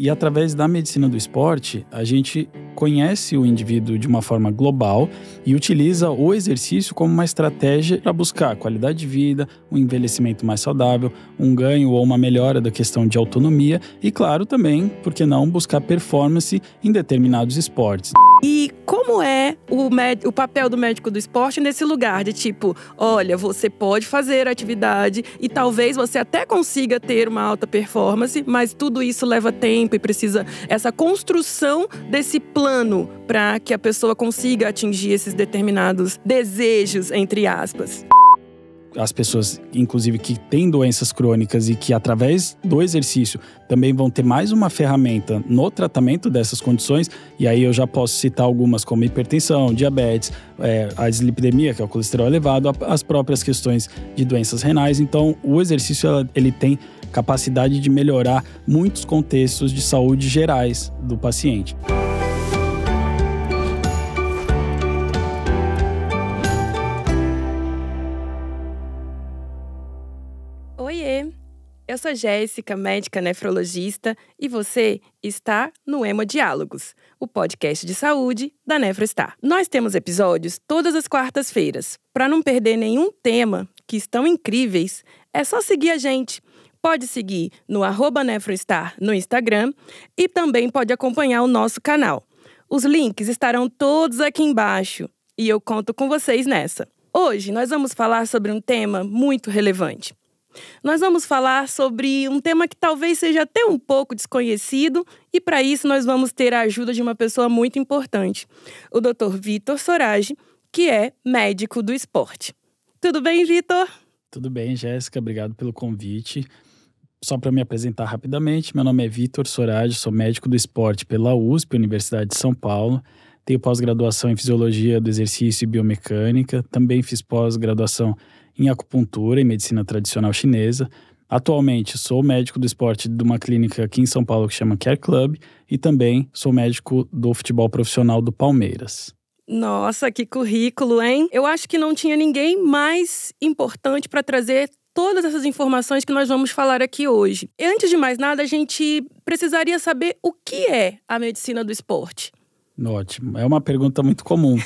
E através da medicina do esporte, a gente conhece o indivíduo de uma forma global e utiliza o exercício como uma estratégia para buscar qualidade de vida, um envelhecimento mais saudável, um ganho ou uma melhora da questão de autonomia e, claro, também, por que não, buscar performance em determinados esportes. E como é o papel do médico do esporte nesse lugar de tipo, olha, você pode fazer atividade e talvez você até consiga ter uma alta performance, mas tudo isso leva tempo e precisa essa construção desse plano para que a pessoa consiga atingir esses determinados desejos, entre aspas. As pessoas, inclusive, que têm doenças crônicas e que, através do exercício, também vão ter mais uma ferramenta no tratamento dessas condições. E aí eu já posso citar algumas como hipertensão, diabetes, a dislipidemia, que é o colesterol elevado, as próprias questões de doenças renais. Então, o exercício ele tem capacidade de melhorar muitos contextos de saúde gerais do paciente. Oiê! Eu sou Jéssica, médica nefrologista, e você está no Hemodiálogos, o podcast de saúde da NefroStar. Nós temos episódios todas as quartas-feiras. Para não perder nenhum tema, que estão incríveis, é só seguir a gente. Pode seguir no @NefroStar no Instagram e também pode acompanhar o nosso canal. Os links estarão todos aqui embaixo e eu conto com vocês nessa. Hoje nós vamos falar sobre um tema muito relevante. Nós vamos falar sobre um tema que talvez seja até um pouco desconhecido e para isso nós vamos ter a ajuda de uma pessoa muito importante, o Dr. Vitor Sorage, que é médico do esporte. Tudo bem, Vitor? Tudo bem, Jéssica, obrigado pelo convite. Só para me apresentar rapidamente, meu nome é Vitor Sorage, sou médico do esporte pela USP, Universidade de São Paulo. Tenho pós-graduação em Fisiologia do Exercício e Biomecânica. Também fiz pós-graduação em acupuntura e medicina tradicional chinesa. Atualmente sou médico do esporte de uma clínica aqui em São Paulo que chama Care Club e também sou médico do futebol profissional do Palmeiras. Nossa, que currículo, hein? Eu acho que não tinha ninguém mais importante para trazer todas essas informações que nós vamos falar aqui hoje. E antes de mais nada, a gente precisaria saber o que é a medicina do esporte. Ótimo, é uma pergunta muito comum.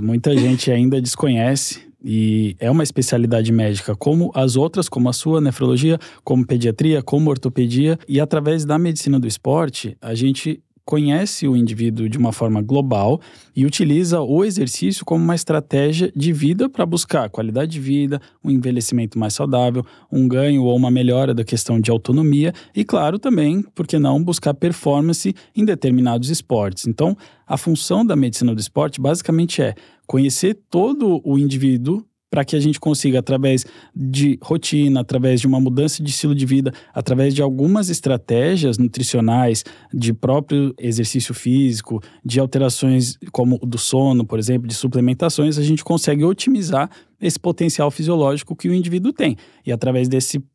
Muita gente ainda desconhece. E é uma especialidade médica como as outras, como a sua, nefrologia, como pediatria, como ortopedia. E através da medicina do esporte, a gente conhece o indivíduo de uma forma global e utiliza o exercício como uma estratégia de vida para buscar qualidade de vida, um envelhecimento mais saudável, um ganho ou uma melhora da questão de autonomia e, claro, também, por que não, buscar performance em determinados esportes. Então, a função da medicina do esporte basicamente é conhecer todo o indivíduo para que a gente consiga, através de rotina, através de uma mudança de estilo de vida, através de algumas estratégias nutricionais, de próprio exercício físico, de alterações como do sono, por exemplo, de suplementações, a gente consegue otimizar esse potencial fisiológico que o indivíduo tem. E através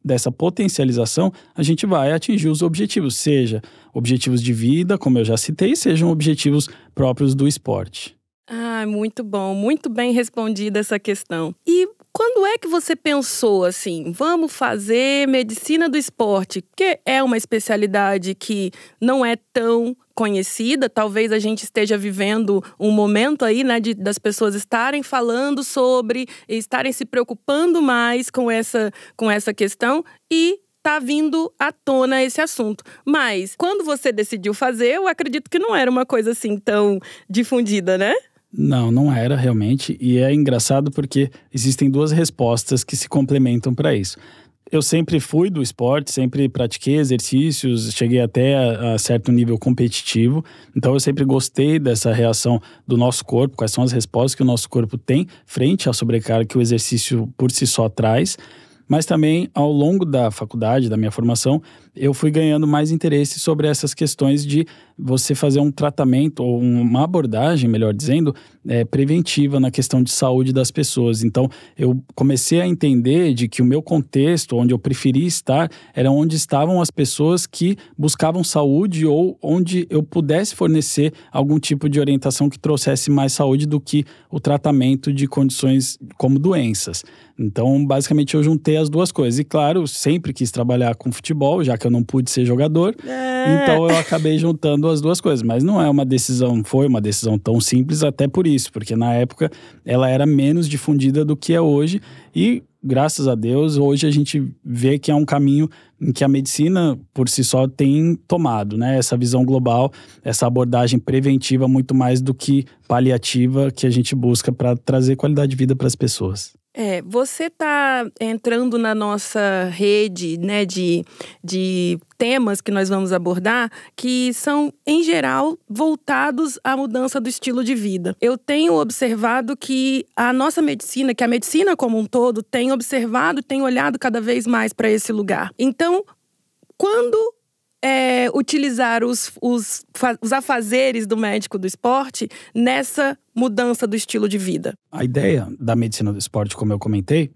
dessa potencialização, a gente vai atingir os objetivos, seja objetivos de vida, como eu já citei, sejam objetivos próprios do esporte. Ah, muito bom, muito bem respondida essa questão. E quando é que você pensou assim, vamos fazer medicina do esporte? Porque é uma especialidade que não é tão conhecida, talvez a gente esteja vivendo um momento aí, né, das pessoas estarem falando sobre, estarem se preocupando mais com essa questão e tá vindo à tona esse assunto. Mas quando você decidiu fazer, eu acredito que não era uma coisa assim tão difundida, né? Não era realmente, e é engraçado porque existem duas respostas que se complementam para isso. Eu sempre fui do esporte, sempre pratiquei exercícios, cheguei até a certo nível competitivo, então eu sempre gostei dessa reação do nosso corpo, quais são as respostas que o nosso corpo tem frente à sobrecarga que o exercício por si só traz. Mas também, ao longo da faculdade, da minha formação, eu fui ganhando mais interesse sobre essas questões de você fazer um tratamento ou uma abordagem, melhor dizendo, preventiva na questão de saúde das pessoas. Então, eu comecei a entender de que o meu contexto, onde eu preferia estar, era onde estavam as pessoas que buscavam saúde ou onde eu pudesse fornecer algum tipo de orientação que trouxesse mais saúde do que o tratamento de condições como doenças. Então, basicamente, eu juntei as duas coisas. E, claro, sempre quis trabalhar com futebol, já que eu não pude ser jogador. Então eu acabei juntando as duas coisas. Mas não foi uma decisão tão simples até por isso. Porque na época ela era menos difundida do que é hoje. E graças a Deus, hoje a gente vê que é um caminho em que a medicina por si só tem tomado, né? Essa visão global, essa abordagem preventiva muito mais do que paliativa que a gente busca para trazer qualidade de vida para as pessoas. Você está entrando na nossa rede, né, de temas que nós vamos abordar, que são, em geral, voltados à mudança do estilo de vida. Eu tenho observado que a nossa medicina, que a medicina como um todo, tem observado, tem olhado cada vez mais para esse lugar. Então, quando utilizar os afazeres do médico do esporte nessa mudança do estilo de vida? A ideia da medicina do esporte, como eu comentei,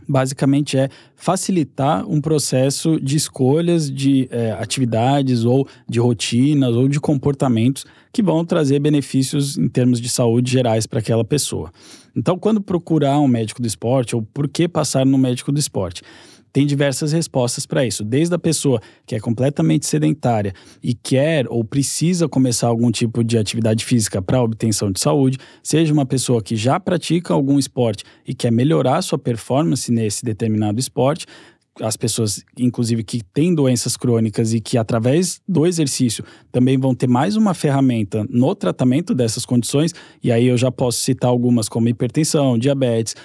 basicamente é facilitar um processo de escolhas de atividades ou de rotinas ou de comportamentos que vão trazer benefícios em termos de saúde gerais para aquela pessoa. Então, quando procurar um médico do esporte ou por que passar no médico do esporte, tem diversas respostas para isso, desde a pessoa que é completamente sedentária e quer ou precisa começar algum tipo de atividade física para obtenção de saúde, seja uma pessoa que já pratica algum esporte e quer melhorar sua performance nesse determinado esporte, as pessoas, inclusive, que têm doenças crônicas e que, através do exercício, também vão ter mais uma ferramenta no tratamento dessas condições. E aí eu já posso citar algumas como hipertensão, diabetes,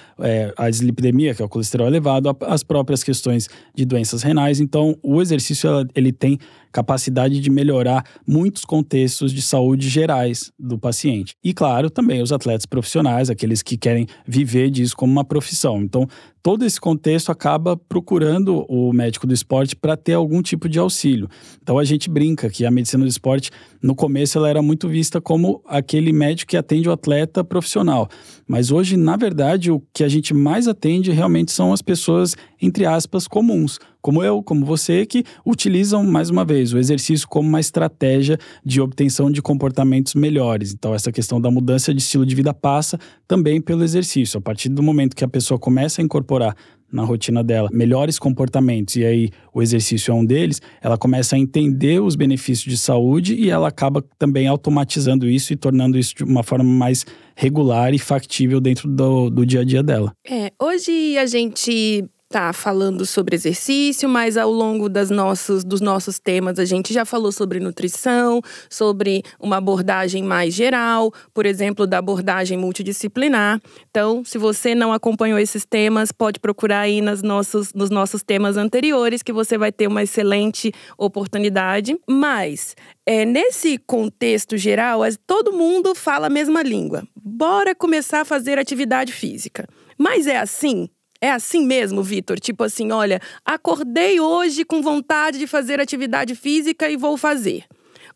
a dislipidemia, que é o colesterol elevado, as próprias questões de doenças renais. Então, o exercício, ele tem capacidade de melhorar muitos contextos de saúde gerais do paciente. E, claro, também os atletas profissionais, aqueles que querem viver disso como uma profissão. Então, todo esse contexto acaba procurando o médico do esporte para ter algum tipo de auxílio. Então, a gente brinca que a medicina do esporte, no começo, ela era muito vista como aquele médico que atende o atleta profissional. Mas hoje, na verdade, o que a gente mais atende realmente são as pessoas, entre aspas, comuns, como eu, como você, que utilizam, mais uma vez, o exercício como uma estratégia de obtenção de comportamentos melhores. Então, essa questão da mudança de estilo de vida passa também pelo exercício. A partir do momento que a pessoa começa a incorporar na rotina dela melhores comportamentos, e aí o exercício é um deles, ela começa a entender os benefícios de saúde e ela acaba também automatizando isso e tornando isso de uma forma mais regular e factível dentro do dia a dia dela. Hoje a gente tá falando sobre exercício, mas ao longo dos nossos temas a gente já falou sobre nutrição, sobre uma abordagem mais geral, por exemplo, da abordagem multidisciplinar. Então, se você não acompanhou esses temas, pode procurar aí nos nossos temas anteriores, que você vai ter uma excelente oportunidade. Mas, nesse contexto geral, todo mundo fala a mesma língua. Bora começar a fazer atividade física. Mas é assim? É assim mesmo, Vitor? Tipo assim, olha, acordei hoje com vontade de fazer atividade física e vou fazer.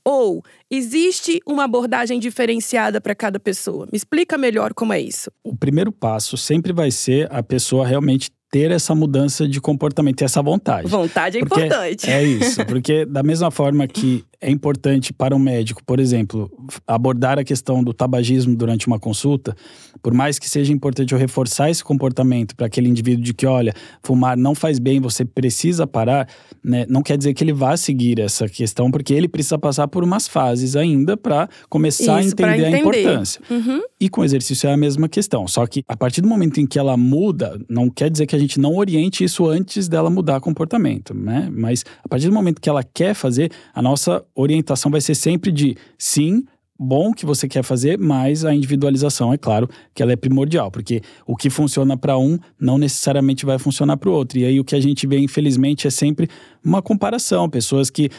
Ou existe uma abordagem diferenciada para cada pessoa? Me explica melhor como é isso. O primeiro passo sempre vai ser a pessoa realmente ter essa mudança de comportamento, ter essa vontade. Vontade é importante. É isso, porque da mesma forma que é importante para um médico, por exemplo, abordar a questão do tabagismo durante uma consulta, por mais que seja importante eu reforçar esse comportamento para aquele indivíduo de que, olha, fumar não faz bem, você precisa parar, né? Não quer dizer que ele vá seguir essa questão, porque ele precisa passar por umas fases ainda para começar a entender a importância. Uhum. E com o exercício é a mesma questão, só que a partir do momento em que ela muda, não quer dizer que a gente não oriente isso antes dela mudar comportamento, né? Mas a partir do momento que ela quer fazer, a nossa orientação vai ser sempre de sim, bom que você quer fazer, mas a individualização, é claro, que ela é primordial, porque o que funciona para um não necessariamente vai funcionar para o outro. E aí o que a gente vê, infelizmente, é sempre uma comparação. Pessoas que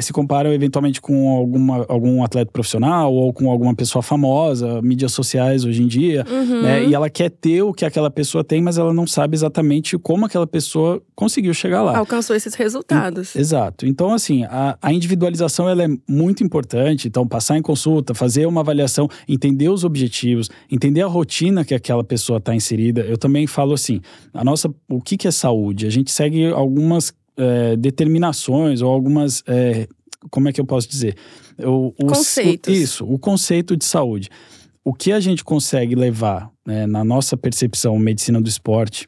se comparam eventualmente com algum atleta profissional ou com alguma pessoa famosa, mídias sociais hoje em dia, né? E ela quer ter o que aquela pessoa tem, mas ela não sabe exatamente como aquela pessoa conseguiu chegar lá. Alcançou esses resultados. Exato. Então, assim, a individualização ela é muito importante. Então, passar em consulta, fazer uma avaliação, entender os objetivos, entender a rotina que aquela pessoa está inserida. Eu também falo assim, o que é saúde? A gente segue algumas determinações ou algumas, como é que eu posso dizer? Conceitos. O conceito de saúde. O que a gente consegue levar, né, na nossa percepção, medicina do esporte,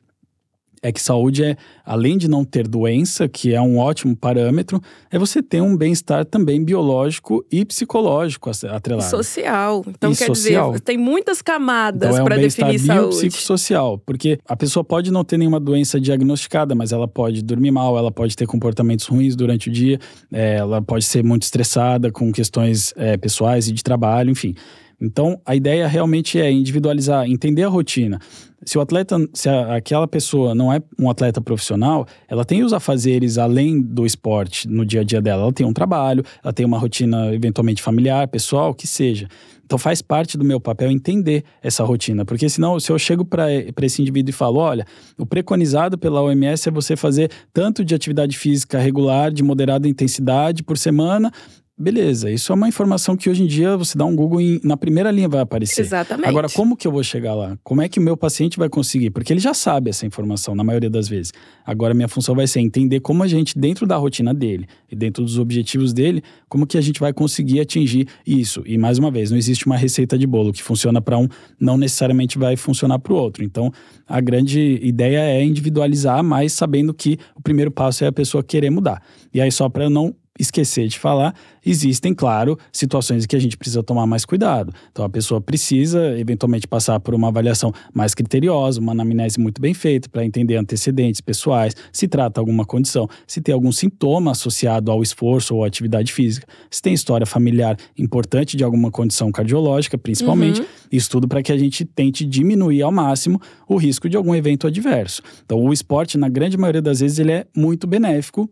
é que saúde é, além de não ter doença, que é um ótimo parâmetro, é você ter um bem-estar também biológico e psicológico atrelado. E social. Então, E quer social. dizer, tem muitas camadas Então, para definir bem-estar saúde. biopsicossocial, porque a pessoa pode não ter nenhuma doença diagnosticada, mas ela pode dormir mal, ela pode ter comportamentos ruins durante o dia, ela pode ser muito estressada com questões pessoais e de trabalho, enfim. Então, a ideia realmente é individualizar, entender a rotina. Se aquela pessoa não é um atleta profissional, ela tem os afazeres além do esporte no dia a dia dela. Ela tem um trabalho, ela tem uma rotina eventualmente familiar, pessoal, que seja. Então faz parte do meu papel entender essa rotina, porque senão se eu chego para esse indivíduo e falo, olha, o preconizado pela OMS é você fazer tanto de atividade física regular, de moderada intensidade por semana. Beleza, isso é uma informação que hoje em dia você dá um Google e na primeira linha vai aparecer. Exatamente. Agora, como que eu vou chegar lá? Como é que o meu paciente vai conseguir? Porque ele já sabe essa informação, na maioria das vezes. Agora, minha função vai ser entender como a gente, dentro da rotina dele e dentro dos objetivos dele, como que a gente vai conseguir atingir isso. E, mais uma vez, não existe uma receita de bolo que funciona para um, não necessariamente vai funcionar para o outro. Então, a grande ideia é individualizar, mas sabendo que o primeiro passo é a pessoa querer mudar. E aí, só para eu não esquecer de falar, existem, claro, situações em que a gente precisa tomar mais cuidado. Então, a pessoa precisa, eventualmente, passar por uma avaliação mais criteriosa, uma anamnese muito bem feita para entender antecedentes pessoais, se trata alguma condição, se tem algum sintoma associado ao esforço ou à atividade física, se tem história familiar importante de alguma condição cardiológica, principalmente, isso tudo para que a gente tente diminuir ao máximo o risco de algum evento adverso. Então, o esporte, na grande maioria das vezes, ele é muito benéfico,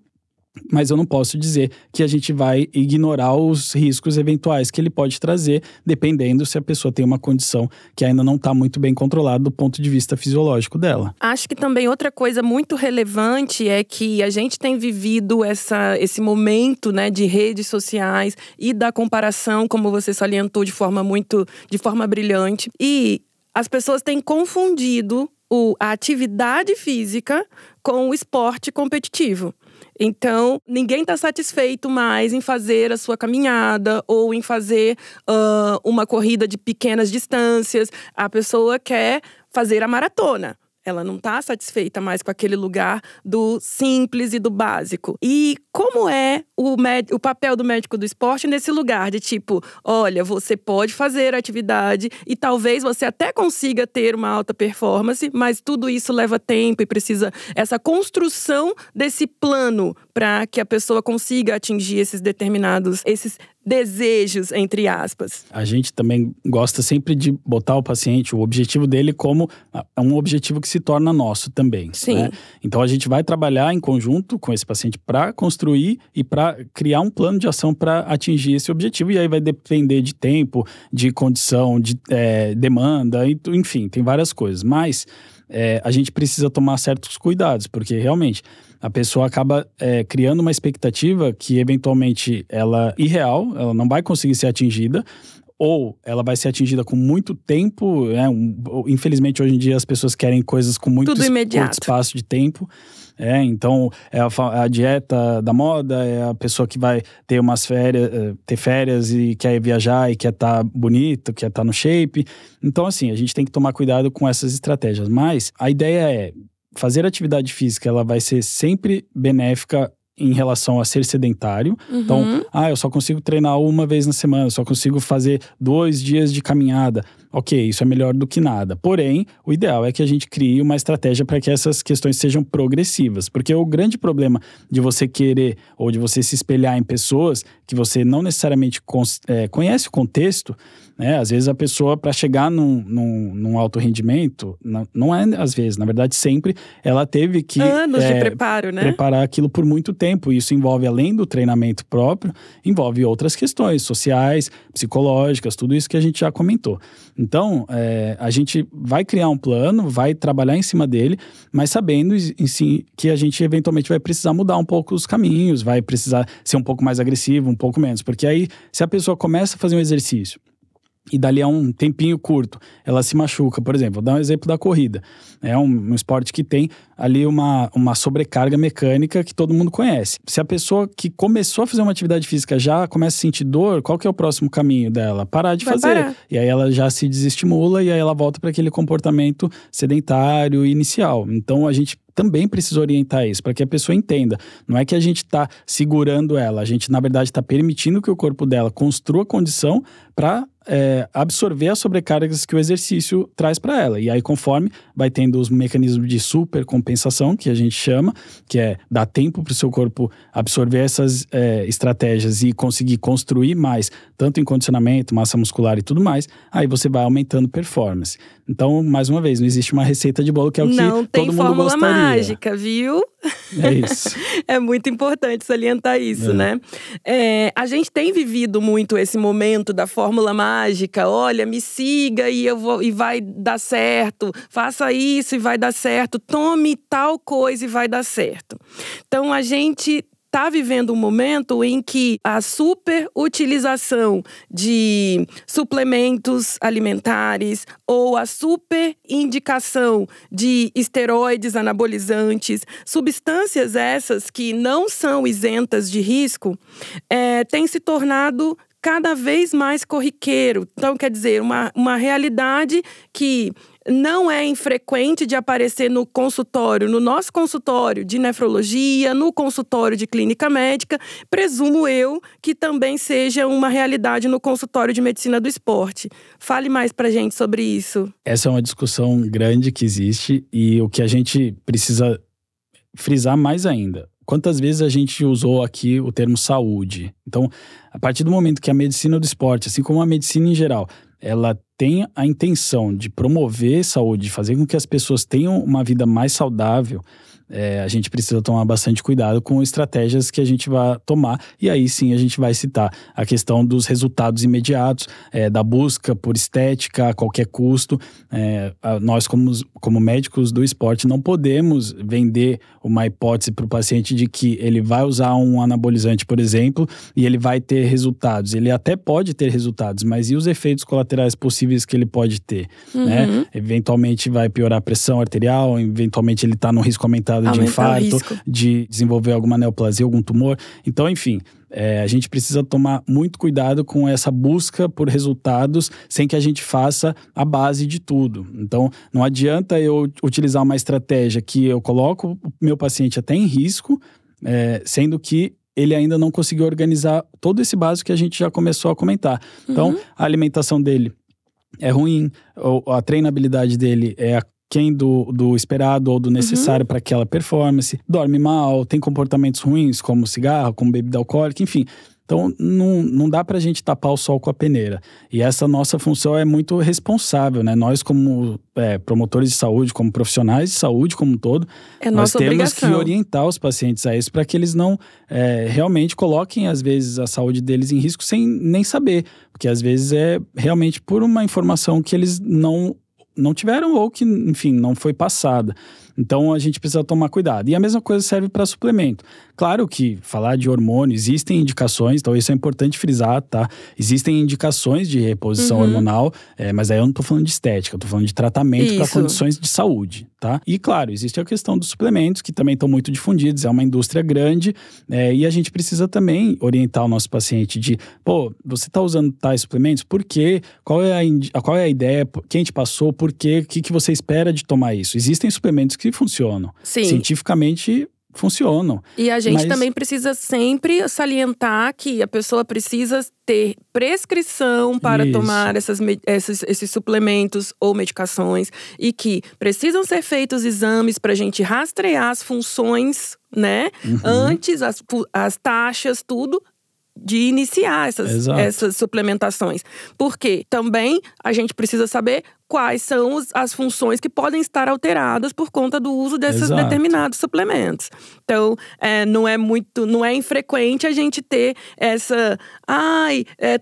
mas eu não posso dizer que a gente vai ignorar os riscos eventuais que ele pode trazer, dependendo se a pessoa tem uma condição que ainda não está muito bem controlada do ponto de vista fisiológico dela. Acho que também outra coisa muito relevante é que a gente tem vivido esse momento, né, de redes sociais e da comparação, como você salientou de forma brilhante. E as pessoas têm confundido a atividade física com o esporte competitivo. Então, ninguém está satisfeito mais em fazer a sua caminhada ou em fazer uma corrida de pequenas distâncias. A pessoa quer fazer a maratona. Ela não está satisfeita mais com aquele lugar do simples e do básico. E como é o papel do médico do esporte nesse lugar de tipo, olha, você pode fazer atividade e talvez você até consiga ter uma alta performance, mas tudo isso leva tempo e precisa essa construção desse plano para que a pessoa consiga atingir esses desejos, entre aspas. A gente também gosta sempre de botar o paciente, o objetivo dele como um objetivo que se torna nosso também. Sim. Né? Então a gente vai trabalhar em conjunto com esse paciente para construir e para criar um plano de ação para atingir esse objetivo. E aí vai depender de tempo, de condição, de demanda, enfim, tem várias coisas. Mas a gente precisa tomar certos cuidados, porque realmente a pessoa acaba criando uma expectativa que eventualmente ela é irreal, ela não vai conseguir ser atingida, ou ela vai ser atingida com muito tempo, infelizmente hoje em dia as pessoas querem coisas com muito curto espaço de tempo. Então é a dieta da moda, é a pessoa que vai ter ter férias e quer viajar e quer estar bonito, quer estar no shape. Então assim, a gente tem que tomar cuidado com essas estratégias, mas a ideia é fazer atividade física, ela vai ser sempre benéfica em relação a ser sedentário. Então, eu só consigo treinar uma vez na semana, só consigo fazer 2 dias de caminhada. Ok, isso é melhor do que nada. Porém, o ideal é que a gente crie uma estratégia para que essas questões sejam progressivas. Porque o grande problema de você querer ou de você se espelhar em pessoas que você não necessariamente conhece o contexto, né? Às vezes a pessoa, para chegar num alto rendimento, não é às vezes, na verdade sempre, ela teve que anos de preparo, né? Preparar aquilo por muito tempo. Isso envolve, além do treinamento próprio, envolve outras questões sociais, psicológicas, tudo isso que a gente já comentou. Então, a gente vai criar um plano, vai trabalhar em cima dele, mas sabendo em si que a gente eventualmente vai precisar mudar um pouco os caminhos, vai precisar ser um pouco mais agressivo, um pouco menos. Porque aí, se a pessoa começa a fazer um exercício e dali a um tempinho curto, ela se machuca, por exemplo, vou dar um exemplo da corrida. É um esporte que tem ali uma sobrecarga mecânica que todo mundo conhece. Se a pessoa que começou a fazer uma atividade física já começa a sentir dor, qual que é o próximo caminho dela? Parar de fazer. Parar. E aí ela já se desestimula e aí ela volta para aquele comportamento sedentário inicial. Então a gente também precisa orientar isso, para que a pessoa entenda. Não é que a gente está segurando ela, a gente, na verdade, está permitindo que o corpo dela construa condição para absorver as sobrecargas que o exercício traz para ela. E aí, conforme vai tendo os mecanismos de supercompensação, que a gente chama, que é dar tempo para o seu corpo absorver essas estratégias e conseguir construir mais, tanto em condicionamento, massa muscular e tudo mais, aí você vai aumentando performance. Então, mais uma vez, não existe uma receita de bolo que é o que todo mundo gostaria. Não tem fórmula mágica, viu? É isso. É muito importante salientar isso, né? A gente tem vivido muito esse momento da fórmula mágica. Olha, me siga e vai dar certo. Faça isso e vai dar certo. Tome tal coisa e vai dar certo. Então, a gente está vivendo um momento em que a superutilização de suplementos alimentares ou a superindicação de esteroides anabolizantes, substâncias essas que não são isentas de risco, tem se tornado cada vez mais corriqueiro. Então, quer dizer, uma realidade que não é infrequente de aparecer no consultório, no nosso consultório de nefrologia, no consultório de clínica médica, presumo eu que também seja uma realidade no consultório de medicina do esporte. Fale mais pra gente sobre isso. Essa é uma discussão grande que existe e o que a gente precisa frisar mais ainda. Quantas vezes a gente usou aqui o termo saúde? Então, a partir do momento que a medicina do esporte, assim como a medicina em geral, ela tem a intenção de promover saúde, de fazer com que as pessoas tenham uma vida mais saudável, a gente precisa tomar bastante cuidado com estratégias que a gente vai tomar. E aí sim a gente vai citar a questão dos resultados imediatos, da busca por estética a qualquer custo. Nós, como médicos do esporte, não podemos vender uma hipótese para o paciente de que ele vai usar um anabolizante, por exemplo, e ele vai ter resultados. Ele até pode ter resultados, mas e os efeitos colaterais possíveis que ele pode ter? Né? Eventualmente vai piorar a pressão arterial, eventualmente ele está no risco aumentado de infarto, de desenvolver alguma neoplasia, algum tumor. Então, enfim, a gente precisa tomar muito cuidado com essa busca por resultados sem que a gente faça a base de tudo. Então, não adianta eu utilizar uma estratégia que eu coloco o meu paciente até em risco, sendo que ele ainda não conseguiu organizar todo esse básico que a gente já começou a comentar. Então, a alimentação dele é ruim, a treinabilidade dele é aquém do esperado ou do necessário para aquela performance, dorme mal, tem comportamentos ruins como cigarro, como bebida alcoólica, enfim. Então, não dá pra gente tapar o sol com a peneira. E essa nossa função é muito responsável, né? Nós, como promotores de saúde, como profissionais de saúde como um todo, nós temos obrigação. que orientar os pacientes a isso para que eles não realmente coloquem, às vezes, a saúde deles em risco sem nem saber. Porque, às vezes, é realmente por uma informação que eles não tiveram ou que, enfim, não foi passada. Então, a gente precisa tomar cuidado. E a mesma coisa serve para suplemento. Claro que falar de hormônio, existem indicações, então isso é importante frisar, tá? Existem indicações de reposição hormonal, mas aí eu não tô falando de estética, eu tô falando de tratamento para condições de saúde, tá? E claro, existe a questão dos suplementos, que também estão muito difundidos, é uma indústria grande, e a gente precisa também orientar o nosso paciente de, você tá usando tais suplementos, por quê? Qual é a ideia? Quem te passou? Por quê? O que você espera de tomar isso? Existem suplementos que funcionam. Sim. Cientificamente funcionam. E a gente também precisa sempre salientar que a pessoa precisa ter prescrição para tomar esses suplementos ou medicações e que precisam ser feitos exames para a gente rastrear as funções, né? Antes, as taxas, tudo, de iniciar essas suplementações. Porque também a gente precisa saber quais são as funções que podem estar alteradas por conta do uso desses determinados suplementos. Então, não é infrequente a gente ter essa...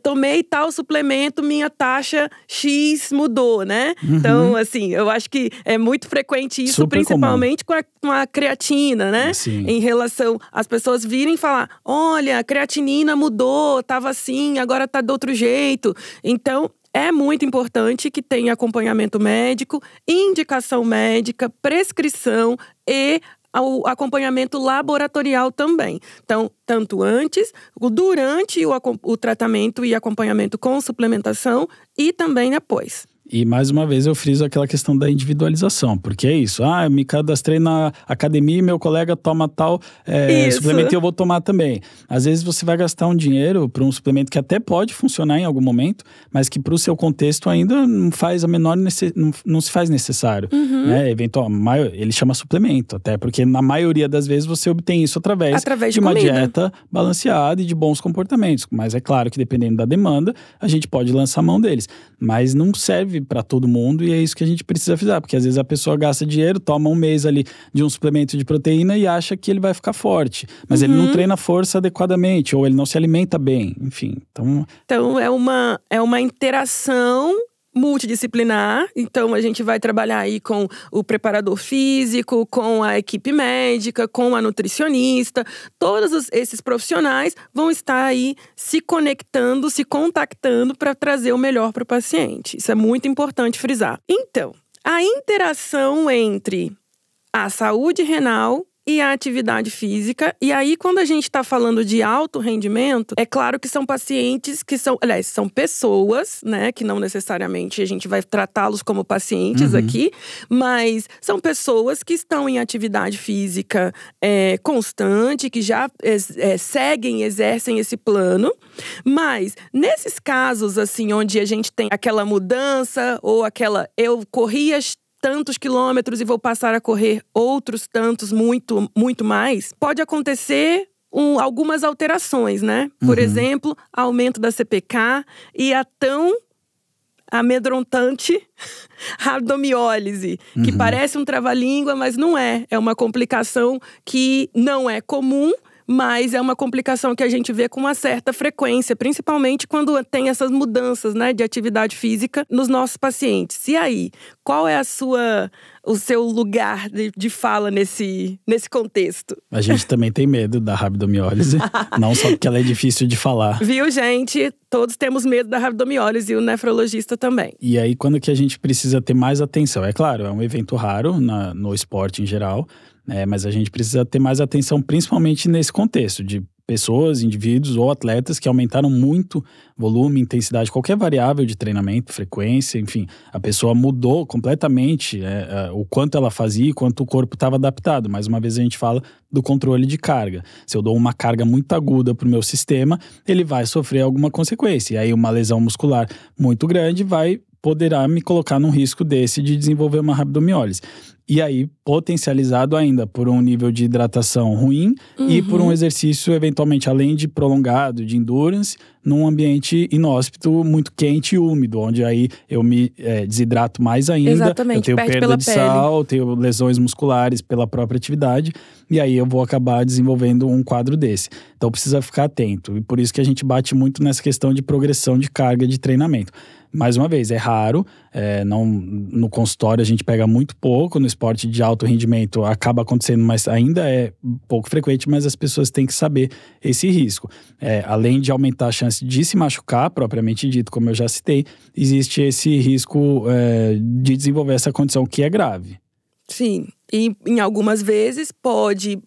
tomei tal suplemento, minha taxa X mudou, né? Então, assim, eu acho que é muito frequente isso, super principalmente com a creatina, né? Em relação às pessoas virem falar, olha, a creatinina mudou, tava assim, agora tá de outro jeito. Então, é muito importante que tenha acompanhamento médico, indicação médica, prescrição e o acompanhamento laboratorial também. Então, tanto antes, durante o tratamento e acompanhamento com suplementação e também após. E mais uma vez eu friso aquela questão da individualização, porque é isso. Eu me cadastrei na academia e meu colega toma tal suplemento e eu vou tomar também. Às vezes você vai gastar um dinheiro para um suplemento que até pode funcionar em algum momento, mas que para o seu contexto ainda não faz a menor não se faz necessário. Né? Ele chama suplemento, até porque na maioria das vezes você obtém isso através de uma dieta balanceada e de bons comportamentos. Mas é claro que dependendo da demanda, a gente pode lançar mão deles. Mas não serve para todo mundo e é isso que a gente precisa fazer, porque às vezes a pessoa gasta dinheiro, toma um mês ali de um suplemento de proteína e acha que ele vai ficar forte, mas ele não treina força adequadamente ou ele não se alimenta bem, enfim. Então é uma interação multidisciplinar, então a gente vai trabalhar aí com o preparador físico, com a equipe médica, com a nutricionista, todos esses profissionais vão estar aí se conectando, se contactando para trazer o melhor para o paciente. Isso é muito importante frisar. Então, a interação entre a saúde renal e a atividade física. E aí, quando a gente está falando de alto rendimento, é claro que são pacientes que são pessoas, né? Que não necessariamente a gente vai tratá-los como pacientes aqui, mas são pessoas que estão em atividade física constante, que já seguem, exercem esse plano. Mas, nesses casos, assim, onde a gente tem aquela mudança ou eu corria tantos quilômetros e vou passar a correr outros tantos, muito, muito mais, pode acontecer algumas alterações, né? Por exemplo, aumento da CPK e a tão amedrontante rabdomiólise, que parece um trava-língua, mas não é. É uma complicação que não é comum, mas é uma complicação que a gente vê com uma certa frequência, principalmente quando tem essas mudanças, né, de atividade física nos nossos pacientes. E aí, qual é o seu lugar de fala nesse contexto? A gente também tem medo da rabdomiólise, não só porque ela é difícil de falar. Viu, gente? Todos temos medo da rabdomiólise e o nefrologista também. E aí, quando que a gente precisa ter mais atenção? É claro, é um evento raro no esporte em geral, mas a gente precisa ter mais atenção principalmente nesse contexto de pessoas, indivíduos ou atletas que aumentaram muito volume, intensidade, qualquer variável de treinamento, frequência, enfim. A pessoa mudou completamente o quanto ela fazia e quanto o corpo estava adaptado. Mais uma vez a gente fala do controle de carga. Se eu dou uma carga muito aguda para o meu sistema, ele vai sofrer alguma consequência. E aí uma lesão muscular muito grande poderá me colocar num risco desse de desenvolver uma rabdomiólise. E aí, potencializado ainda por um nível de hidratação ruim e por um exercício, eventualmente, além de prolongado, de endurance, num ambiente inóspito, muito quente e úmido, onde aí eu me desidrato mais ainda. Exatamente, eu tenho perda de sal, tenho lesões musculares pela própria atividade, e aí eu vou acabar desenvolvendo um quadro desse. Então precisa ficar atento, e por isso que a gente bate muito nessa questão de progressão de carga de treinamento. Mais uma vez, é raro, no consultório a gente pega muito pouco, no esporte de alto rendimento acaba acontecendo, mas ainda é pouco frequente, mas as pessoas têm que saber esse risco. Além de aumentar a chance de se machucar, propriamente dito, como eu já citei, existe esse risco de desenvolver essa condição que é grave. Sim, e em algumas vezes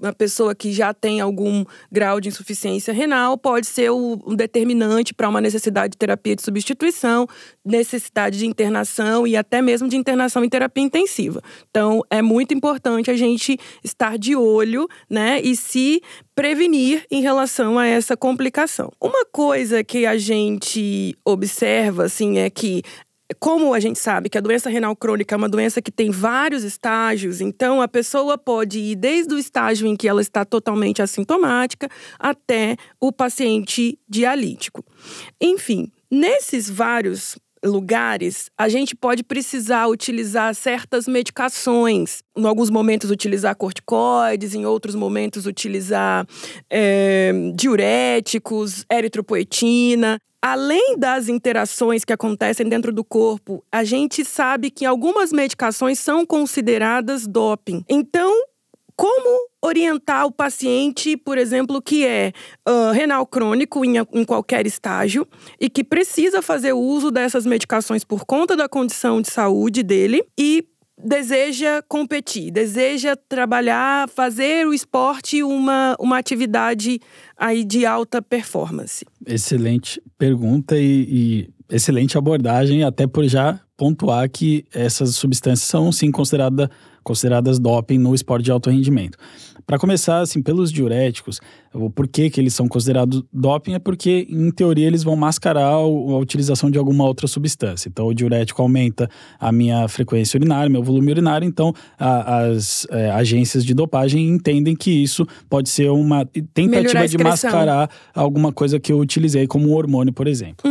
uma pessoa que já tem algum grau de insuficiência renal pode ser um determinante para uma necessidade de terapia de substituição, necessidade de internação e até mesmo de internação em terapia intensiva. Então, é muito importante a gente estar de olho, né, e se prevenir em relação a essa complicação. Uma coisa que a gente observa, assim, é que como a gente sabe que a doença renal crônica é uma doença que tem vários estágios, então a pessoa pode ir desde o estágio em que ela está totalmente assintomática até o paciente dialítico. Enfim, nesses vários lugares, a gente pode precisar utilizar certas medicações. Em alguns momentos utilizar corticoides, em outros momentos utilizar diuréticos, eritropoetina. Além das interações que acontecem dentro do corpo, a gente sabe que algumas medicações são consideradas doping. Então, como orientar o paciente, por exemplo, que é renal crônico em qualquer estágio e que precisa fazer uso dessas medicações por conta da condição de saúde dele e deseja competir, deseja trabalhar, fazer o esporte uma atividade aí de alta performance? Excelente pergunta e excelente abordagem, até por já pontuar que essas substâncias são sim consideradas doping no esporte de alto rendimento. Para começar, assim, pelos diuréticos, o porquê que eles são considerados doping é porque, em teoria, eles vão mascarar a utilização de alguma outra substância. Então, o diurético aumenta a minha frequência urinária, meu volume urinário, então as agências de dopagem entendem que isso pode ser uma tentativa de mascarar alguma coisa que eu utilizei, como um hormônio, por exemplo.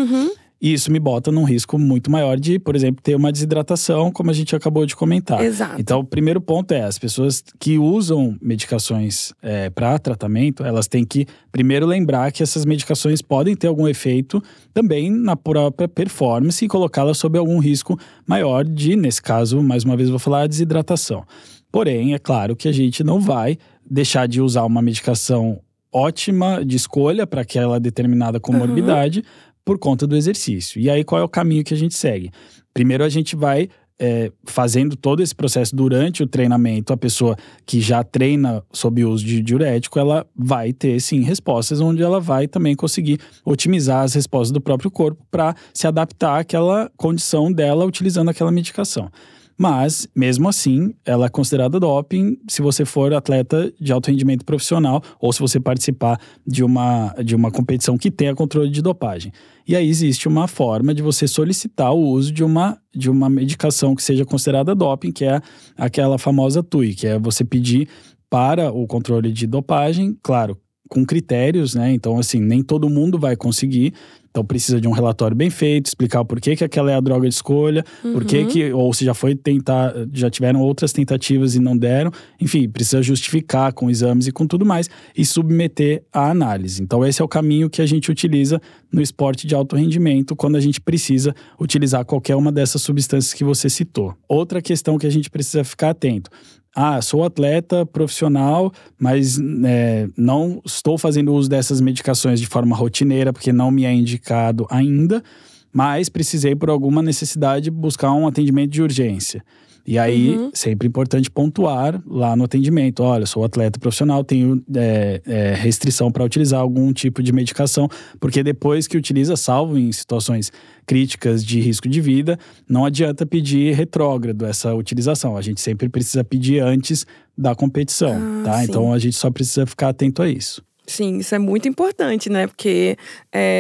E isso me bota num risco muito maior de, por exemplo, ter uma desidratação, como a gente acabou de comentar. Exato. Então, o primeiro ponto é, as pessoas que usam medicações para tratamento, elas têm que primeiro lembrar que essas medicações podem ter algum efeito também na própria performance e colocá-la sob algum risco maior de, nesse caso, mais uma vez vou falar, a desidratação. Porém, é claro que a gente não vai deixar de usar uma medicação ótima de escolha para aquela determinada comorbidade, por conta do exercício. E aí, qual é o caminho que a gente segue? Primeiro, a gente vai fazendo todo esse processo durante o treinamento. A pessoa que já treina sob o uso de diurético, ela vai ter, sim, respostas onde ela vai também conseguir otimizar as respostas do próprio corpo para se adaptar àquela condição dela utilizando aquela medicação. Mas, mesmo assim, ela é considerada doping se você for atleta de alto rendimento profissional ou se você participar de uma competição que tenha controle de dopagem. E aí existe uma forma de você solicitar o uso de uma medicação que seja considerada doping, que é aquela famosa TUI, que é você pedir para o controle de dopagem, claro, com critérios, né? Então, assim, nem todo mundo vai conseguir. Então, precisa de um relatório bem feito, explicar o porquê que aquela é a droga de escolha, porquê que, ou se já tiveram outras tentativas e não deram. Enfim, precisa justificar com exames e com tudo mais e submeter à análise. Então, esse é o caminho que a gente utiliza no esporte de alto rendimento quando a gente precisa utilizar qualquer uma dessas substâncias que você citou. Outra questão que a gente precisa ficar atento. Sou atleta profissional, mas não estou fazendo uso dessas medicações de forma rotineira, porque não me é indicado ainda, mas precisei, por alguma necessidade, buscar um atendimento de urgência. E aí, sempre importante pontuar lá no atendimento. Olha, sou atleta profissional, tenho restrição para utilizar algum tipo de medicação, porque depois que utiliza, salvo em situações críticas de risco de vida, não adianta pedir retrógrado essa utilização. A gente sempre precisa pedir antes da competição, tá? Sim. Então, a gente só precisa ficar atento a isso. Sim, isso é muito importante, né? Porque,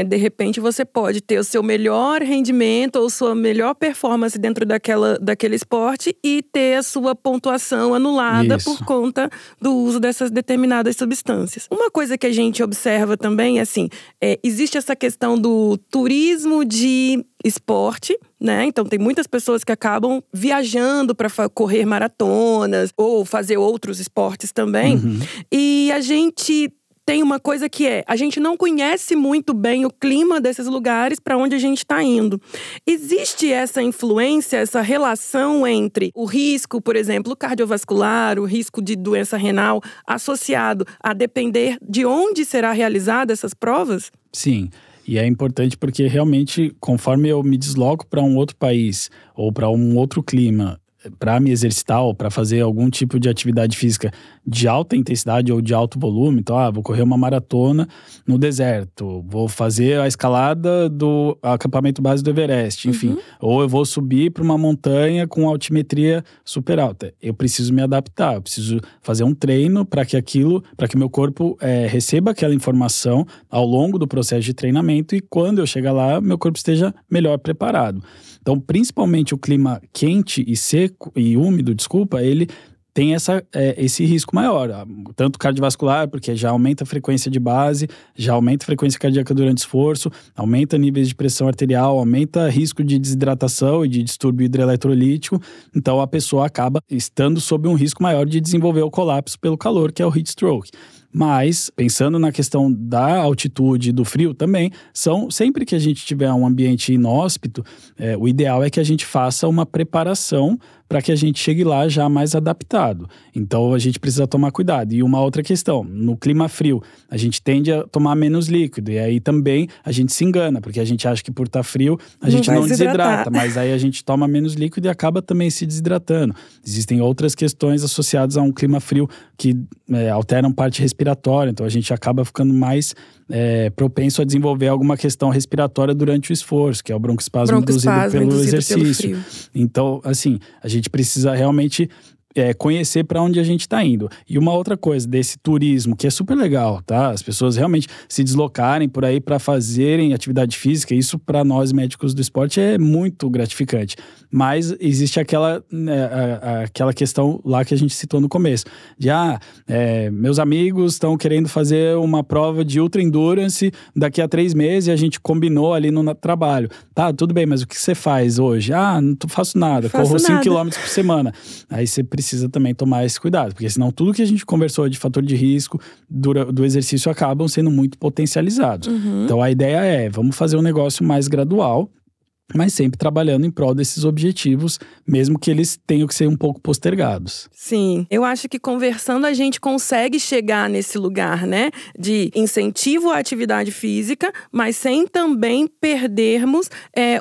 de repente, você pode ter o seu melhor rendimento ou sua melhor performance dentro daquele esporte e ter a sua pontuação anulada por conta do uso dessas determinadas substâncias. Uma coisa que a gente observa também, assim, existe essa questão do turismo de esporte, né? Então, tem muitas pessoas que acabam viajando para correr maratonas ou fazer outros esportes também. E a gente tem uma coisa que a gente não conhece muito bem o clima desses lugares para onde a gente está indo. Existe essa influência, essa relação entre o risco, por exemplo, cardiovascular, o risco de doença renal, associado a depender de onde será realizada essas provas? Sim. E é importante porque realmente, conforme eu me desloco para um outro país ou para um outro clima, para me exercitar ou para fazer algum tipo de atividade física de alta intensidade ou de alto volume, então, vou correr uma maratona no deserto, vou fazer a escalada do acampamento base do Everest, enfim, ou eu vou subir para uma montanha com altimetria super alta. Eu preciso me adaptar, eu preciso fazer um treino para que meu corpo receba aquela informação ao longo do processo de treinamento e quando eu chegar lá, meu corpo esteja melhor preparado. Então, principalmente o clima quente e seco e úmido, ele tem esse risco maior, tanto cardiovascular, porque já aumenta a frequência de base, já aumenta a frequência cardíaca durante esforço, aumenta níveis de pressão arterial, aumenta risco de desidratação e de distúrbio hidroeletrolítico, então a pessoa acaba estando sob um risco maior de desenvolver o colapso pelo calor, que é o heat stroke. Mas, pensando na questão da altitude e do frio também, sempre que a gente tiver um ambiente inóspito, o ideal é que a gente faça uma preparação para que a gente chegue lá já mais adaptado. Então, a gente precisa tomar cuidado. E uma outra questão, no clima frio, a gente tende a tomar menos líquido. E aí também a gente se engana, porque a gente acha que por estar frio, a gente não desidrata. Mas aí a gente toma menos líquido e acaba também se desidratando. Existem outras questões associadas a um clima frio que alteram parte respiratória. Então, a gente acaba ficando mais propenso a desenvolver alguma questão respiratória durante o esforço, que é o broncoespasmo induzido pelo exercício. Então, assim, a gente precisa realmente conhecer para onde a gente está indo. E uma outra coisa desse turismo, que é super legal, tá? As pessoas realmente se deslocarem por aí para fazerem atividade física, isso para nós médicos do esporte é muito gratificante. Mas existe aquela questão lá que a gente citou no começo, de meus amigos estão querendo fazer uma prova de ultra endurance daqui a 3 meses e a gente combinou ali no trabalho. Tá, tudo bem, mas o que você faz hoje? Não faço nada, corro 5 km por semana. Aí você precisa também tomar esse cuidado, porque senão tudo que a gente conversou de fator de risco do exercício acabam sendo muito potencializados. Então a ideia vamos fazer um negócio mais gradual, mas sempre trabalhando em prol desses objetivos, mesmo que eles tenham que ser um pouco postergados. Sim, eu acho que conversando a gente consegue chegar nesse lugar, né? De incentivo à atividade física, mas sem também perdermos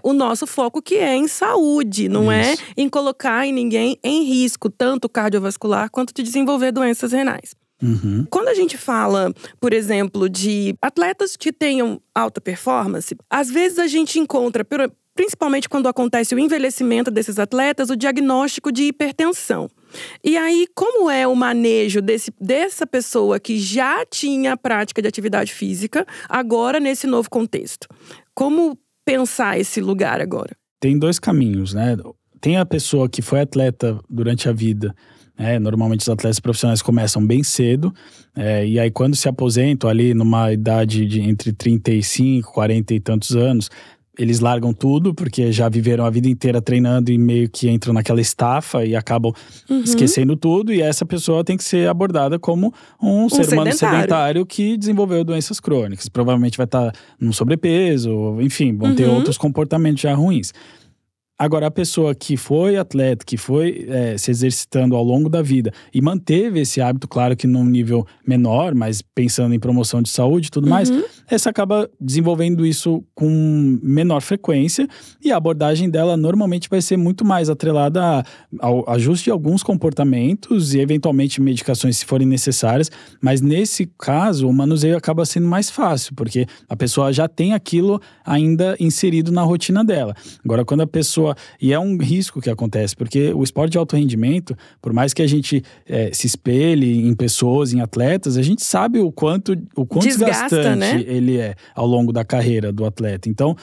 o nosso foco, que é em saúde, não é em colocar ninguém em risco, tanto cardiovascular quanto de desenvolver doenças renais. Quando a gente fala, por exemplo, de atletas que tenham alta performance, às vezes a gente encontra, principalmente quando acontece o envelhecimento desses atletas, o diagnóstico de hipertensão. E aí, como é o manejo dessa pessoa que já tinha a prática de atividade física, agora nesse novo contexto? Como pensar esse lugar agora? Tem 2 caminhos, né? Tem a pessoa que foi atleta durante a vida. Normalmente os atletas profissionais começam bem cedo, e aí quando se aposentam ali numa idade de entre 35, 40 e tantos anos, eles largam tudo, porque já viveram a vida inteira treinando e meio que entram naquela estafa e acabam esquecendo tudo. E essa pessoa tem que ser abordada como um ser humano sedentário que desenvolveu doenças crônicas. Provavelmente vai estar num sobrepeso, enfim, vão ter outros comportamentos já ruins. Agora, a pessoa que foi atleta, que foi se exercitando ao longo da vida e manteve esse hábito, claro que num nível menor, mas pensando em promoção de saúde e tudo mais, essa acaba desenvolvendo isso com menor frequência e a abordagem dela normalmente vai ser muito mais atrelada ao ajuste de alguns comportamentos e eventualmente medicações se forem necessárias, mas nesse caso o manuseio acaba sendo mais fácil, porque a pessoa já tem aquilo ainda inserido na rotina dela. Agora, quando a pessoa... E é um risco que acontece, porque o esporte de alto rendimento, por mais que a gente se espelhe em pessoas, em atletas, a gente sabe o quanto desgastante, né? Ele é ao longo da carreira do atleta. Então,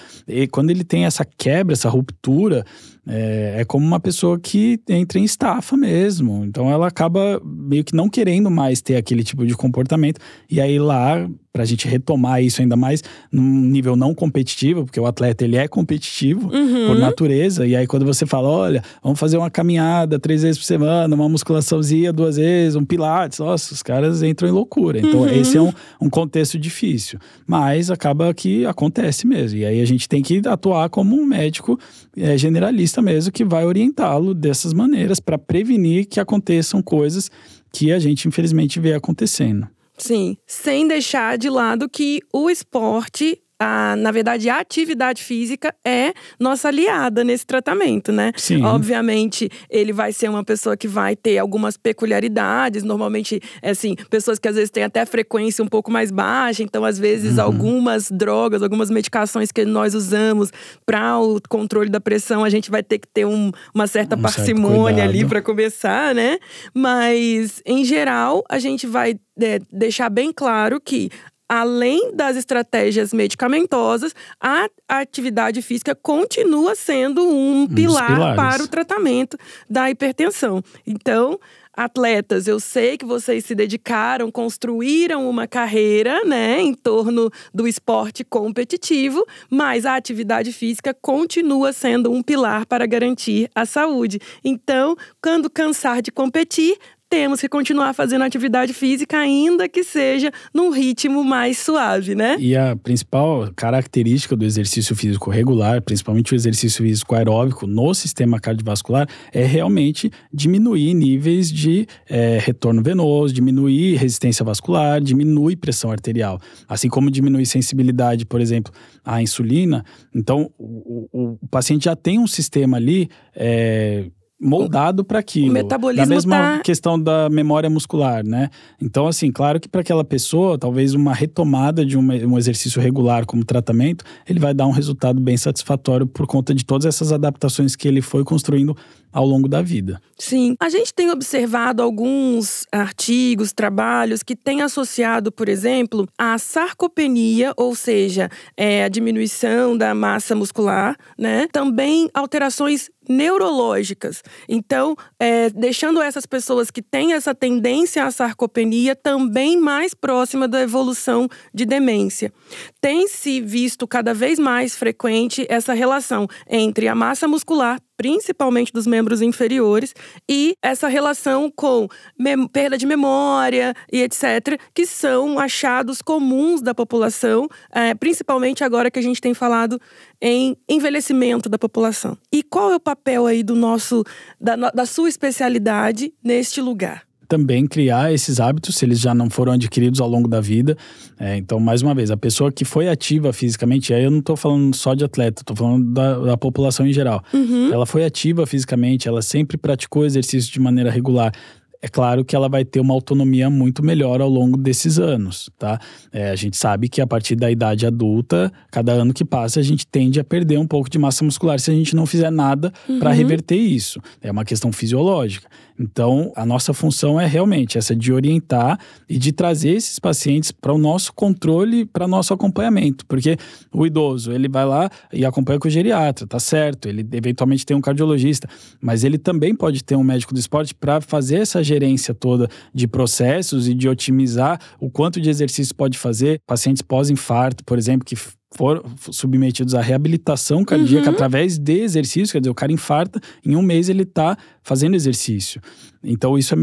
quando ele tem essa quebra, essa ruptura, é como uma pessoa que entra em estafa mesmo. Então ela acaba meio que não querendo mais ter aquele tipo de comportamento. E aí lá, pra gente retomar isso ainda mais num nível não competitivo, porque o atleta ele é competitivo por natureza. E aí quando você fala, olha, vamos fazer uma caminhada 3 vezes por semana, uma musculaçãozinha 2 vezes, um pilates, nossa, os caras entram em loucura. Então esse é um contexto difícil. Mas acaba que acontece mesmo. E aí a gente tem que atuar como um médico generalista mesmo, que vai orientá-lo dessas maneiras para prevenir que aconteçam coisas que a gente infelizmente vê acontecendo. Sim, sem deixar de lado que o esporte, na verdade a atividade física é nossa aliada nesse tratamento, né? Sim. Obviamente ele vai ser uma pessoa que vai ter algumas peculiaridades, normalmente assim, pessoas que às vezes têm até frequência um pouco mais baixa, então às vezes algumas drogas, algumas medicações que nós usamos para o controle da pressão, a gente vai ter que ter uma certa parcimônia ali para começar, né? Mas em geral a gente vai deixar bem claro que além das estratégias medicamentosas, a atividade física continua sendo um pilar para o tratamento da hipertensão. Então, atletas, eu sei que vocês se dedicaram, construíram uma carreira, né, em torno do esporte competitivo, mas a atividade física continua sendo um pilar para garantir a saúde. Então, quando cansar de competir, temos que continuar fazendo atividade física, ainda que seja num ritmo mais suave, né? E a principal característica do exercício físico regular, principalmente o exercício físico aeróbico no sistema cardiovascular, é realmente diminuir níveis de retorno venoso, diminuir resistência vascular, diminuir pressão arterial. Assim como diminuir sensibilidade, por exemplo, à insulina. Então, o paciente já tem um sistema ali moldado para aquilo. O metabolismo da mesma questão da memória muscular, né? Então, assim, claro que para aquela pessoa, talvez uma retomada de um exercício regular como tratamento, ele vai dar um resultado bem satisfatório por conta de todas essas adaptações que ele foi construindo ao longo da vida. Sim. A gente tem observado alguns artigos, trabalhos que têm associado, por exemplo, a sarcopenia, ou seja, a diminuição da massa muscular, né? Também alterações neurológicas. Então, deixando essas pessoas que têm essa tendência à sarcopenia também mais próxima da evolução de demência. Tem-se visto cada vez mais frequente essa relação entre a massa muscular, principalmente dos membros inferiores, e essa relação com perda de memória e etc., que são achados comuns da população, principalmente agora que a gente tem falado em envelhecimento da população. E qual é o papel aí da sua especialidade neste lugar? Também criar esses hábitos, se eles já não foram adquiridos ao longo da vida. Então, mais uma vez, a pessoa que foi ativa fisicamente, aí eu não estou falando só de atleta, estou falando da população em geral. Ela foi ativa fisicamente, ela sempre praticou exercício de maneira regular. É claro que ela vai ter uma autonomia muito melhor ao longo desses anos, tá? A gente sabe que a partir da idade adulta, cada ano que passa, a gente tende a perder um pouco de massa muscular se a gente não fizer nada para reverter isso. É uma questão fisiológica. Então, a nossa função é realmente essa de orientar e de trazer esses pacientes para o nosso controle, para o nosso acompanhamento. Porque o idoso, ele vai lá e acompanha com o geriatra, tá certo? Ele eventualmente tem um cardiologista, mas ele também pode ter um médico do esporte para fazer essa gerência toda de processos e de otimizar o quanto de exercício pode fazer. Pacientes pós-infarto, por exemplo, que foram submetidos à reabilitação cardíaca através de exercício, quer dizer, o cara infarta, em um mês ele está fazendo exercício. Então isso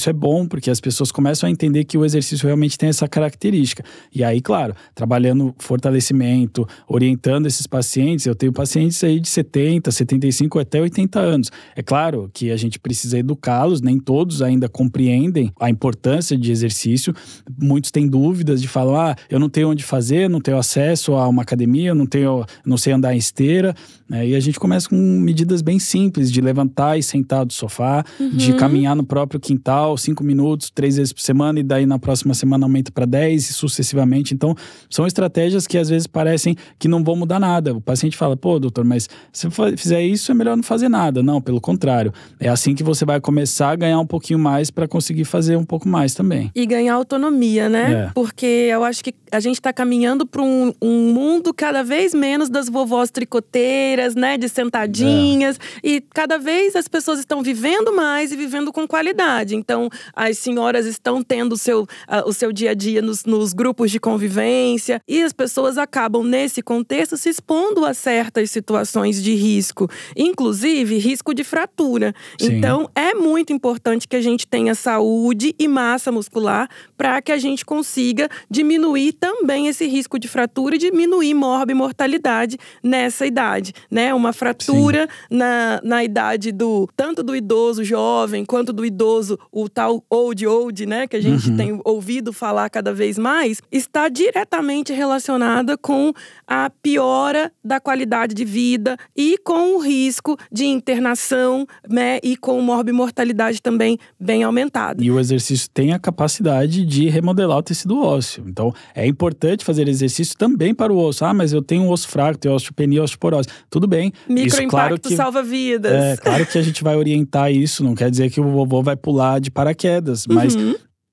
é bom, porque as pessoas começam a entender que o exercício realmente tem essa característica. E aí, claro, trabalhando fortalecimento, orientando esses pacientes, eu tenho pacientes aí de 70, 75 até 80 anos. É claro que a gente precisa educá-los, nem todos ainda compreendem a importância de exercício. Muitos têm dúvidas de falar, eu não tenho onde fazer, não tenho acesso a uma academia, não sei andar em esteira. E a gente começa com medidas bem simples, de levantar e sentar do sofá, de caminhar no próprio quintal, 5 minutos, 3 vezes por semana, e daí na próxima semana aumenta para 10 e sucessivamente. Então, são estratégias que às vezes parecem que não vão mudar nada. O paciente fala, pô, doutor, mas se você fizer isso, é melhor não fazer nada. Não, pelo contrário. É assim que você vai começar a ganhar um pouquinho mais para conseguir fazer um pouco mais também. E ganhar autonomia, né? Porque eu acho que a gente está caminhando para um mundo cada vez menos das vovós tricoteiras, né? De sentadinhas. E cada vez as pessoas estão vivendo mais e vivendo com qualidade. Então, as senhoras estão tendo o seu dia a dia nos grupos de convivência. E as pessoas acabam, nesse contexto, se expondo a certas situações de risco. Inclusive, risco de fratura. Sim. Então, é muito importante que a gente tenha saúde e massa muscular para que a gente consiga diminuir também esse risco de fratura e diminuir morbimortalidade nessa idade, né? Uma fratura na idade tanto do idoso jovem quanto do idoso, o tal old, né? Que a gente tem ouvido falar cada vez mais, está diretamente relacionada com a piora da qualidade de vida e com o risco de internação, né? E com morbimortalidade também bem aumentada. E o exercício tem a capacidade de remodelar o tecido ósseo. Então, é importante fazer exercício também para o osso. Ah, mas eu tenho um osso fraco, tenho osteopenia, osteoporose. Tudo bem. Microimpacto, claro que salva vidas. É claro que a gente vai orientar isso. Não quer dizer que o vovô vai pular de paraquedas, mas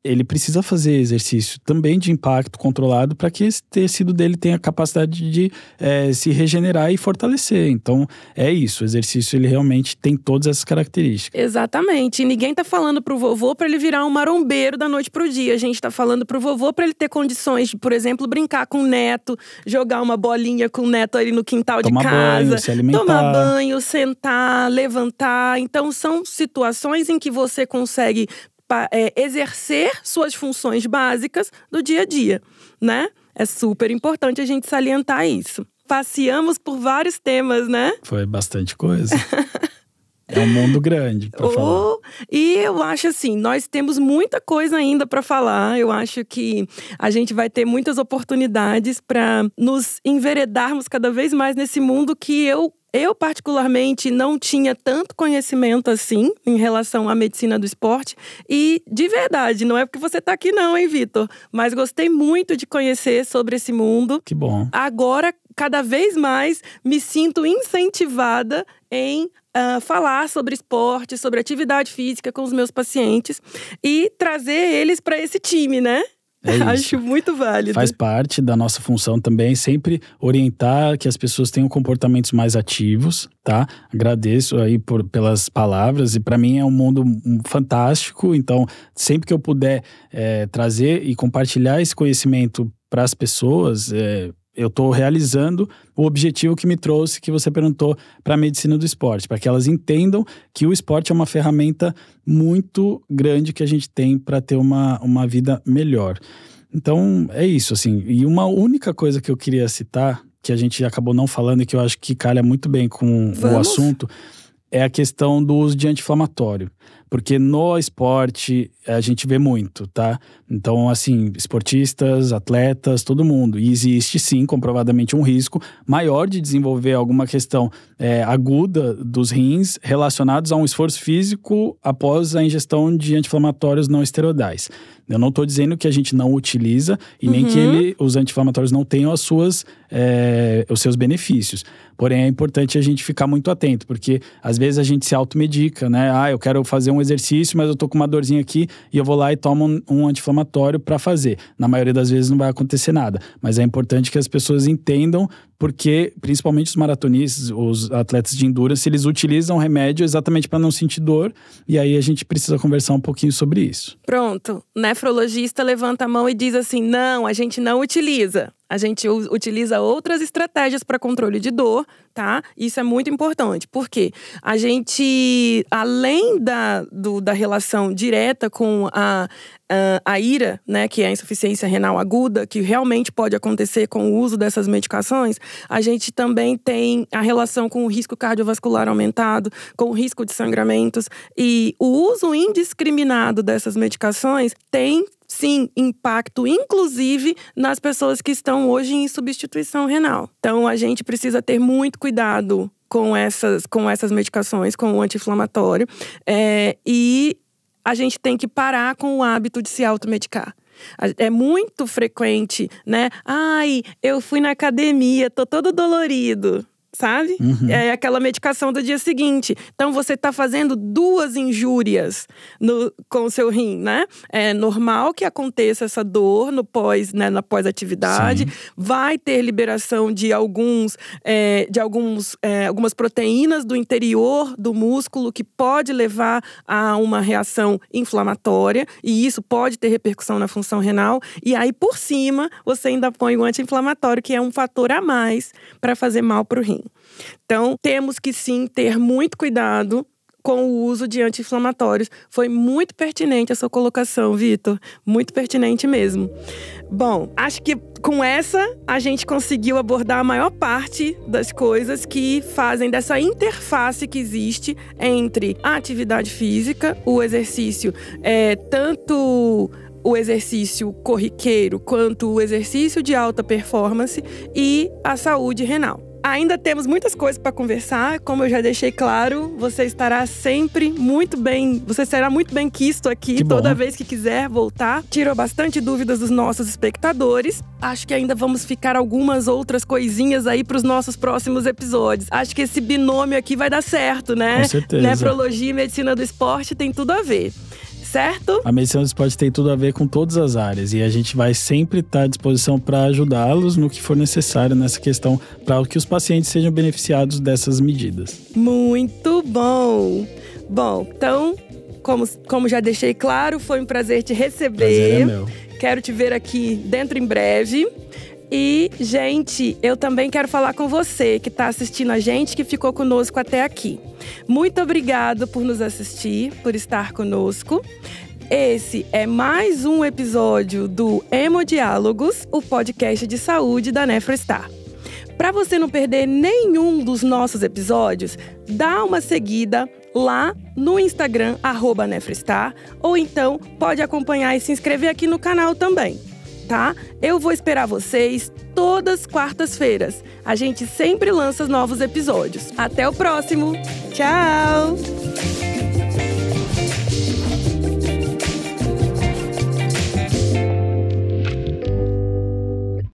ele precisa fazer exercício também de impacto controlado para que esse tecido dele tenha a capacidade de se regenerar e fortalecer. Então, é isso. O exercício, ele realmente tem todas essas características. Exatamente. E ninguém tá falando pro vovô para ele virar um marombeiro da noite pro dia. A gente tá falando pro vovô para ele ter condições de, por exemplo, brincar com o neto, jogar uma bolinha com o neto ali no quintal de casa. Banho, se alimentar. Tomar banho, sentar, levantar. Então, são situações em que você consegue exercer suas funções básicas do dia a dia, né? É super importante a gente salientar isso. Passeamos por vários temas, né? Foi bastante coisa. É um mundo grande para falar. E eu acho assim, nós temos muita coisa ainda para falar. Eu acho que a gente vai ter muitas oportunidades para nos enveredarmos cada vez mais nesse mundo que eu particularmente não tinha tanto conhecimento assim em relação à medicina do esporte. E de verdade, não é porque você tá aqui não, hein, Vitor? Mas gostei muito de conhecer sobre esse mundo. Que bom. Agora, cada vez mais, me sinto incentivada em falar sobre esporte, sobre atividade física com os meus pacientes e trazer eles para esse time, né? Acho muito válido. Faz parte da nossa função também sempre orientar que as pessoas tenham comportamentos mais ativos, tá? Agradeço aí pelas palavras e para mim é um mundo fantástico, então sempre que eu puder trazer e compartilhar esse conhecimento para as pessoas, eu estou realizando o objetivo que me trouxe, que você perguntou, para a medicina do esporte, para que elas entendam que o esporte é uma ferramenta muito grande que a gente tem para ter uma vida melhor. Então, é isso, assim. E uma única coisa que eu queria citar, que a gente acabou não falando e que eu acho que calha muito bem com o assunto, é a questão do uso de anti-inflamatório. Porque no esporte a gente vê muito, tá? Então, assim, esportistas, atletas, todo mundo. E existe, sim, comprovadamente um risco maior de desenvolver alguma questão aguda dos rins relacionados a um esforço físico após a ingestão de anti-inflamatórios não esteroidais. Eu não estou dizendo que a gente não utiliza e nem que os anti-inflamatórios não tenham os seus benefícios. Porém, é importante a gente ficar muito atento, porque às vezes a gente se automedica, né? Eu quero fazer um exercício, mas eu tô com uma dorzinha aqui e eu vou lá e tomo um anti-inflamatório para fazer. Na maioria das vezes não vai acontecer nada, mas é importante que as pessoas entendam porque, principalmente os maratonistas, os atletas de endurance, eles utilizam o remédio exatamente para não sentir dor, e aí a gente precisa conversar um pouquinho sobre isso. Pronto, nefrologista levanta a mão e diz assim, não, a gente não utiliza. A gente utiliza outras estratégias para controle de dor, tá? Isso é muito importante, porque a gente, além da relação direta com a IRA, né, que é a insuficiência renal aguda, que realmente pode acontecer com o uso dessas medicações, a gente também tem a relação com o risco cardiovascular aumentado, com o risco de sangramentos, e o uso indiscriminado dessas medicações tem sim, impacto, inclusive nas pessoas que estão hoje em substituição renal. Então, a gente precisa ter muito cuidado com essas medicações, com o anti-inflamatório. E a gente tem que parar com o hábito de se automedicar. É muito frequente, né? Eu fui na academia, tô todo dolorido. Sabe? É aquela medicação do dia seguinte. Então, você está fazendo duas injúrias com o seu rim, né? É normal que aconteça essa dor na pós-atividade. Sim. Vai ter liberação de algumas proteínas do interior do músculo que pode levar a uma reação inflamatória. E isso pode ter repercussão na função renal. E aí, por cima, você ainda põe o anti-inflamatório, que é um fator a mais para fazer mal para o rim. Então, temos que sim ter muito cuidado com o uso de anti-inflamatórios. Foi muito pertinente a sua colocação, Vitor. Muito pertinente mesmo. Bom, acho que com essa a gente conseguiu abordar a maior parte das coisas que fazem dessa interface que existe entre a atividade física, o exercício, tanto o exercício corriqueiro quanto o exercício de alta performance e a saúde renal. Ainda temos muitas coisas para conversar, como eu já deixei claro, você será muito bem quisto aqui toda vez que quiser voltar. Tirou bastante dúvidas dos nossos espectadores. Acho que ainda vamos ficar algumas outras coisinhas aí para os nossos próximos episódios. Acho que esse binômio aqui vai dar certo, né? Com certeza. Nefrologia e medicina do esporte tem tudo a ver. Certo? A medicina do esporte tem tudo a ver com todas as áreas e a gente vai sempre estar à disposição para ajudá-los no que for necessário nessa questão para que os pacientes sejam beneficiados dessas medidas. Muito bom! Bom, então, como já deixei claro, foi um prazer te receber. Prazer é meu. Quero te ver aqui dentro em breve. E, gente, eu também quero falar com você que está assistindo a gente, que ficou conosco até aqui. Muito obrigado por nos assistir, por estar conosco. Esse é mais um episódio do Hemodiálogos, o podcast de saúde da NefroStar. Para você não perder nenhum dos nossos episódios, dá uma seguida lá no Instagram, @NefroStar, ou então pode acompanhar e se inscrever aqui no canal também, tá? Eu vou esperar vocês todas quartas-feiras. A gente sempre lança novos episódios. Até o próximo! Tchau!